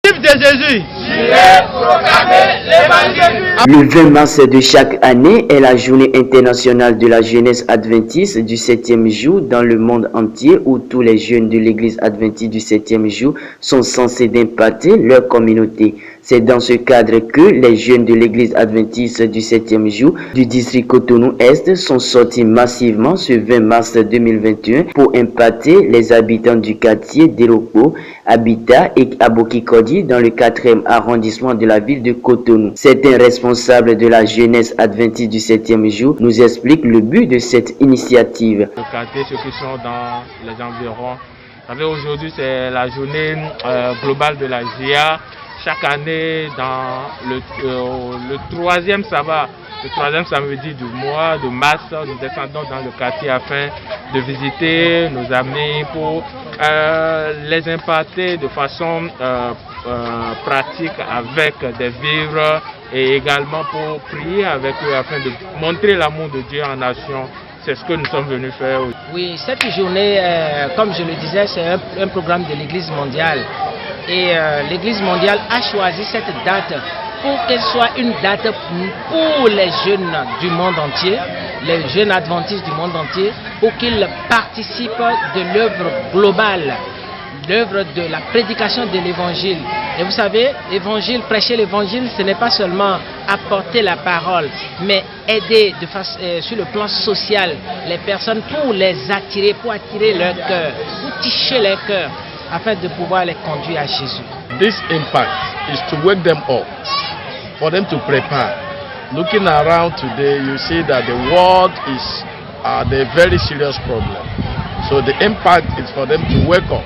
De Jésus. Le 20 mars de chaque année est la journée internationale de la jeunesse adventiste du 7e jour dans le monde entier où tous les jeunes de l'église adventiste du 7e jour sont censés d'impacter leur communauté. C'est dans ce cadre que les jeunes de l'église adventiste du 7e jour du district Cotonou-Est sont sortis massivement ce 20 mars 2021 pour impacter les habitants du quartier d'Eropo, Habitat et Abokikodi dans le 4e arrondissement de la ville de Cotonou. Certains responsables de la jeunesse adventiste du 7e jour nous expliquent le but de cette initiative. Le quartier, ceux qui sont dans les environs. Vous savez, aujourd'hui, c'est la journée globale de la GIA. Chaque année, dans le troisième sabbat, le troisième samedi du mois de mars, nous descendons dans le quartier afin de visiter nos amis pour les impacter de façon pratique avec des vivres et également pour prier avec eux afin de montrer l'amour de Dieu en nation. C'est ce que nous sommes venus faire. Oui, cette journée, comme je le disais, c'est un programme de l'Église mondiale. Et l'Église mondiale a choisi cette date pour qu'elle soit une date pour les jeunes du monde entier, les jeunes adventistes du monde entier, pour qu'ils participent de l'œuvre globale, l'œuvre de la prédication de l'Évangile. Et vous savez, l'évangile, prêcher l'Évangile, ce n'est pas seulement apporter la parole, mais aider sur le plan social les personnes pour les attirer, pour attirer leur cœur, pour toucher leur cœur, afin de pouvoir les conduire à Jésus. This impact is to wake them up, for them to prepare. Looking around today, you see that the world is a very serious problem. So the impact is for them to wake up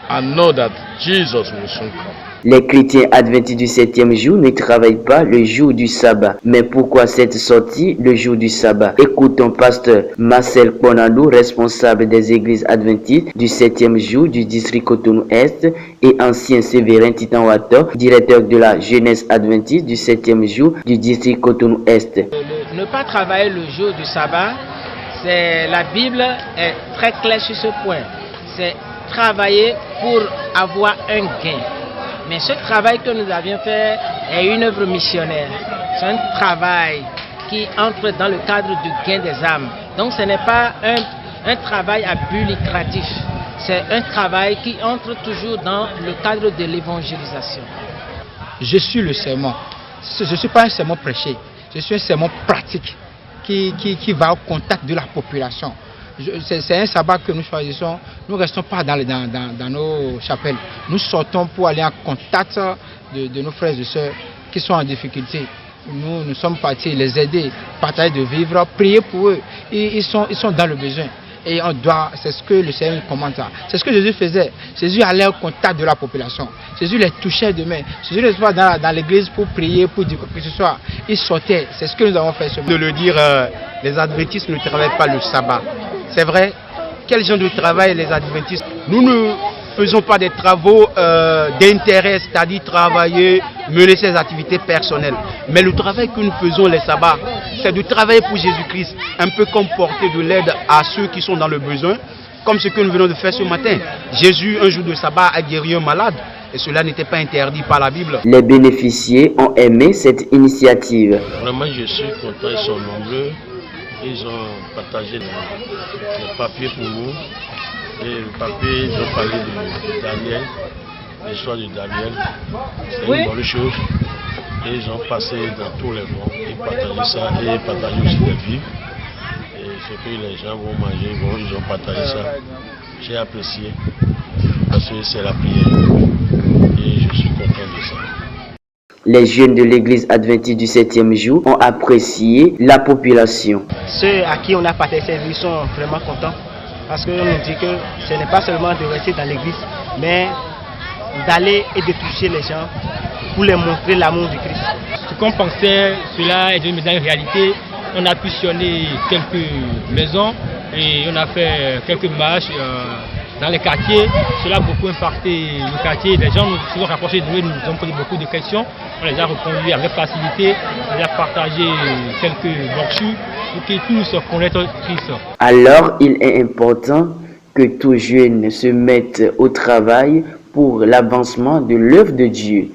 and know that Jesus will soon come. Les chrétiens adventistes du 7e jour ne travaillent pas le jour du sabbat. Mais pourquoi cette sortie le jour du sabbat? Écoutons pasteur Marcel Ponalou, responsable des églises adventistes du 7e jour du district Cotonou-Est et ancien Sévérin Titanwato, directeur de la jeunesse adventiste du 7e jour du district Cotonou-Est. Ne pas travailler le jour du sabbat, la Bible est très claire sur ce point. C'est travailler pour avoir un gain. Mais ce travail que nous avions fait est une œuvre missionnaire. C'est un travail qui entre dans le cadre du gain des âmes. Donc ce n'est pas un travail à but lucratif. C'est un travail qui entre toujours dans le cadre de l'évangélisation. Je suis le sermon. Je ne suis pas un sermon prêché. Je suis un sermon pratique qui va au contact de la population. C'est un sabbat que nous choisissons. Nous ne restons pas dans nos chapelles. Nous sortons pour aller en contact de nos frères et sœurs qui sont en difficulté. Nous sommes partis les aider, partager de vivre, prier pour eux. Ils sont dans le besoin. Et c'est ce que le Seigneur commande. C'est ce que Jésus faisait. Jésus allait au contact de la population. Jésus les touchait de main. Jésus les voit dans l'église pour prier, pour dire que ce soit. Ils sortaient. C'est ce que nous avons fait. De le dire, les adventistes ne travaillent pas le sabbat. C'est vrai. Quel genre de travail les adventistes? Nous ne faisons pas des travaux d'intérêt, c'est-à-dire travailler, mener ses activités personnelles. Mais le travail que nous faisons les sabbats, c'est de travailler pour Jésus-Christ, un peu comme porter de l'aide à ceux qui sont dans le besoin, comme ce que nous venons de faire ce matin. Jésus, un jour de sabbat, a guéri un malade. Et cela n'était pas interdit par la Bible. Les bénéficiaires ont aimé cette initiative. Vraiment, je suis content, ils sont nombreux. Ils ont partagé les papiers pour nous. Et le papier, ils ont parlé de Daniel, l'histoire de Daniel. C'est une bonne chose. Et ils ont passé dans tous les mois. Ils partageaient ça et ils partageaient aussi des vivres. Et ce que les gens vont manger, ils ont partagé ça. J'ai apprécié parce que c'est la prière. Et je suis content de ça. Les jeunes de l'église adventiste du 7e jour ont apprécié la population. Ceux à qui on a partagé ces vies sont vraiment contents parce qu'on nous dit que ce n'est pas seulement de rester dans l'église, mais d'aller et de toucher les gens pour leur montrer l'amour du Christ. Ce qu'on pensait, cela est devenu dans une réalité. On a fusionné quelques maisons et on a fait quelques marches dans les quartiers. Cela a beaucoup impacté le quartier. Les gens nous sont rapprochés de nous, nous ont posé beaucoup de questions. On les a reconduits avec facilité. On a partagé quelques brochures pour qu'ils tous connaissent Christ. Alors, il est important que tous jeunes se mettent au travail pour l'avancement de l'œuvre de Dieu.